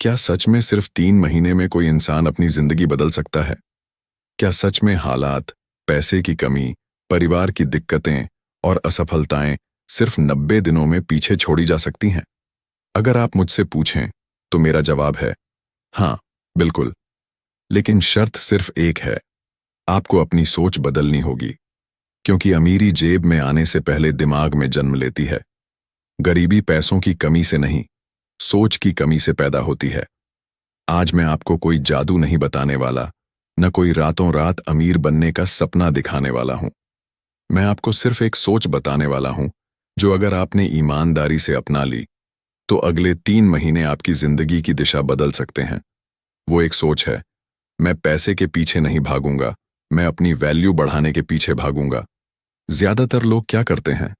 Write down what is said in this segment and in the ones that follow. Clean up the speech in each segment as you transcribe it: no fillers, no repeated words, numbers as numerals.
क्या सच में सिर्फ 3 महीने में कोई इंसान अपनी जिंदगी बदल सकता है? क्या सच में हालात, पैसे की कमी, परिवार की दिक्कतें और असफलताएं सिर्फ 90 दिनों में पीछे छोड़ी जा सकती हैं? अगर आप मुझसे पूछें तो मेरा जवाब है हाँ, बिल्कुल। लेकिन शर्त सिर्फ एक है, आपको अपनी सोच बदलनी होगी। क्योंकि अमीरी जेब में आने से पहले दिमाग में जन्म लेती है। गरीबी पैसों की कमी से नहीं, सोच की कमी से पैदा होती है। आज मैं आपको कोई जादू नहीं बताने वाला, न कोई रातों रात अमीर बनने का सपना दिखाने वाला हूं। मैं आपको सिर्फ एक सोच बताने वाला हूं, जो अगर आपने ईमानदारी से अपना ली, तो अगले 3 महीने आपकी जिंदगी की दिशा बदल सकते हैं। वो एक सोच है, मैं पैसे के पीछे नहीं भागूंगा, मैं अपनी वैल्यू बढ़ाने के पीछे भागूंगा। ज्यादातर लोग क्या करते हैं?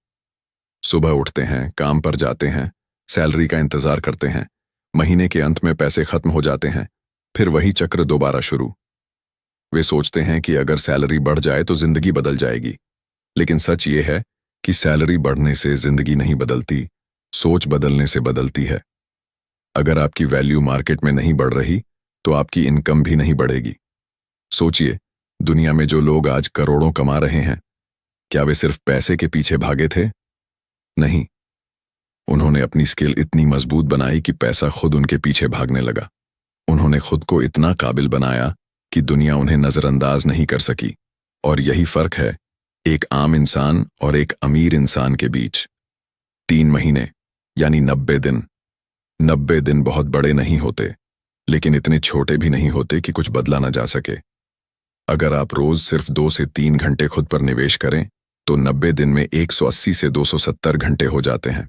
सुबह उठते हैं, काम पर जाते हैं, सैलरी का इंतजार करते हैं, महीने के अंत में पैसे खत्म हो जाते हैं, फिर वही चक्र दोबारा शुरू। वे सोचते हैं कि अगर सैलरी बढ़ जाए तो जिंदगी बदल जाएगी। लेकिन सच ये है कि सैलरी बढ़ने से जिंदगी नहीं बदलती, सोच बदलने से बदलती है। अगर आपकी वैल्यू मार्केट में नहीं बढ़ रही, तो आपकी इनकम भी नहीं बढ़ेगी। सोचिए, दुनिया में जो लोग आज करोड़ों कमा रहे हैं, क्या वे सिर्फ पैसे के पीछे भागे थे? नहीं, उन्होंने अपनी स्किल इतनी मजबूत बनाई कि पैसा खुद उनके पीछे भागने लगा। उन्होंने खुद को इतना काबिल बनाया कि दुनिया उन्हें नजरअंदाज नहीं कर सकी। और यही फर्क है एक आम इंसान और एक अमीर इंसान के बीच। 3 महीने यानी 90 दिन। 90 दिन बहुत बड़े नहीं होते, लेकिन इतने छोटे भी नहीं होते कि कुछ बदला ना जा सके। अगर आप रोज सिर्फ 2 से 3 घंटे खुद पर निवेश करें, तो 90 दिन में 180 से 270 घंटे हो जाते हैं।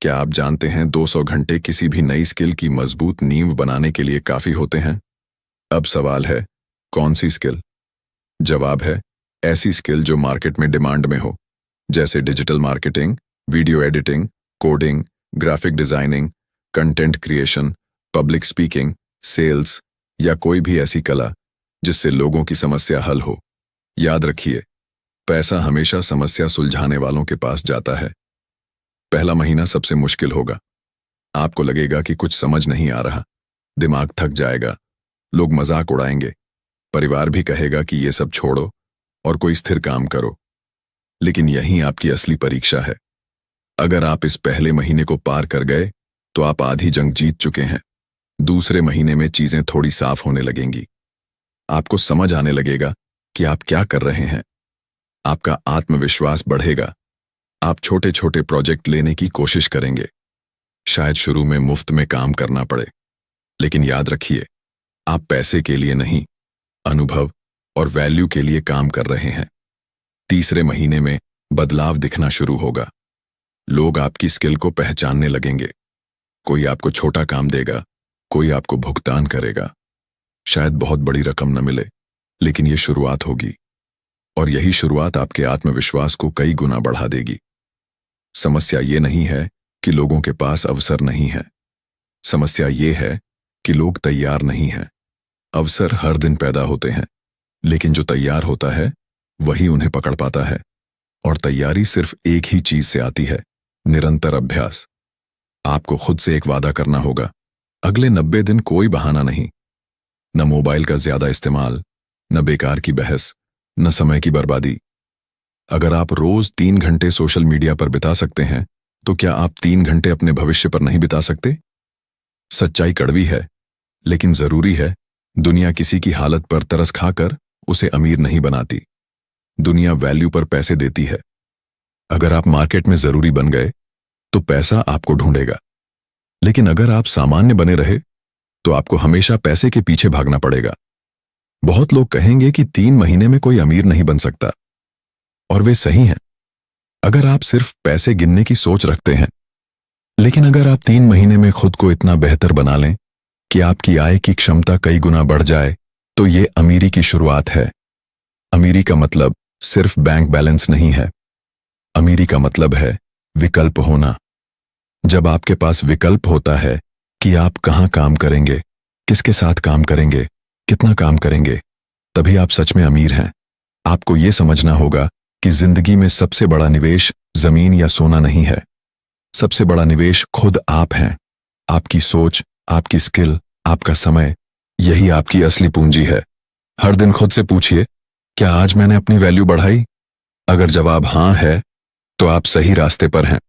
क्या आप जानते हैं 200 घंटे किसी भी नई स्किल की मजबूत नींव बनाने के लिए काफी होते हैं? अब सवाल है, कौन सी स्किल? जवाब है, ऐसी स्किल जो मार्केट में डिमांड में हो, जैसे digital marketing, video editing, coding, graphic designing, content creation, public speaking, sales या कोई भी ऐसी कला जिससे लोगों की समस्या हल हो। याद रखिए, पैसा हमेशा समस्या सुलझाने वालों के पास जाता है। पहला महीना सबसे मुश्किल होगा। आपको लगेगा कि कुछ समझ नहीं आ रहा, दिमाग थक जाएगा, लोग मजाक उड़ाएंगे, परिवार भी कहेगा कि ये सब छोड़ो और कोई स्थिर काम करो। लेकिन यही आपकी असली परीक्षा है। अगर आप इस पहले महीने को पार कर गए, तो आप आधी जंग जीत चुके हैं। दूसरे महीने में चीजें थोड़ी साफ होने लगेंगी। आपको समझ आने लगेगा कि आप क्या कर रहे हैं। आपका आत्मविश्वास बढ़ेगा। आप छोटे छोटे प्रोजेक्ट लेने की कोशिश करेंगे। शायद शुरू में मुफ्त में काम करना पड़े, लेकिन याद रखिए, आप पैसे के लिए नहीं, अनुभव और वैल्यू के लिए काम कर रहे हैं। तीसरे महीने में बदलाव दिखना शुरू होगा। लोग आपकी स्किल को पहचानने लगेंगे। कोई आपको छोटा काम देगा, कोई आपको भुगतान करेगा। शायद बहुत बड़ी रकम न मिले, लेकिन ये शुरुआत होगी। और यही शुरुआत आपके आत्मविश्वास को कई गुना बढ़ा देगी। समस्या ये नहीं है कि लोगों के पास अवसर नहीं है। समस्या ये है कि लोग तैयार नहीं हैं। अवसर हर दिन पैदा होते हैं, लेकिन जो तैयार होता है वही उन्हें पकड़ पाता है। और तैयारी सिर्फ एक ही चीज से आती है, निरंतर अभ्यास। आपको खुद से एक वादा करना होगा, अगले 90 दिन कोई बहाना नहीं। न मोबाइल का ज्यादा इस्तेमाल, न बेकार की बहस, न समय की बर्बादी। अगर आप रोज 3 घंटे सोशल मीडिया पर बिता सकते हैं, तो क्या आप 3 घंटे अपने भविष्य पर नहीं बिता सकते? सच्चाई कड़वी है, लेकिन जरूरी है। दुनिया किसी की हालत पर तरस खाकर उसे अमीर नहीं बनाती। दुनिया वैल्यू पर पैसे देती है। अगर आप मार्केट में जरूरी बन गए, तो पैसा आपको ढूंढेगा। लेकिन अगर आप सामान्य बने रहे, तो आपको हमेशा पैसे के पीछे भागना पड़ेगा। बहुत लोग कहेंगे कि 3 महीने में कोई अमीर नहीं बन सकता, और वे सही हैं, अगर आप सिर्फ पैसे गिनने की सोच रखते हैं। लेकिन अगर आप 3 महीने में खुद को इतना बेहतर बना लें कि आपकी आय की क्षमता कई गुना बढ़ जाए, तो ये अमीरी की शुरुआत है। अमीरी का मतलब सिर्फ बैंक बैलेंस नहीं है। अमीरी का मतलब है विकल्प होना। जब आपके पास विकल्प होता है कि आप कहां काम करेंगे, किसके साथ काम करेंगे, कितना काम करेंगे, तभी आप सच में अमीर हैं। आपको यह समझना होगा कि जिंदगी में सबसे बड़ा निवेश जमीन या सोना नहीं है। सबसे बड़ा निवेश खुद आप हैं। आपकी सोच, आपकी स्किल, आपका समय, यही आपकी असली पूंजी है। हर दिन खुद से पूछिए, क्या आज मैंने अपनी वैल्यू बढ़ाई? अगर जवाब हाँ है, तो आप सही रास्ते पर हैं।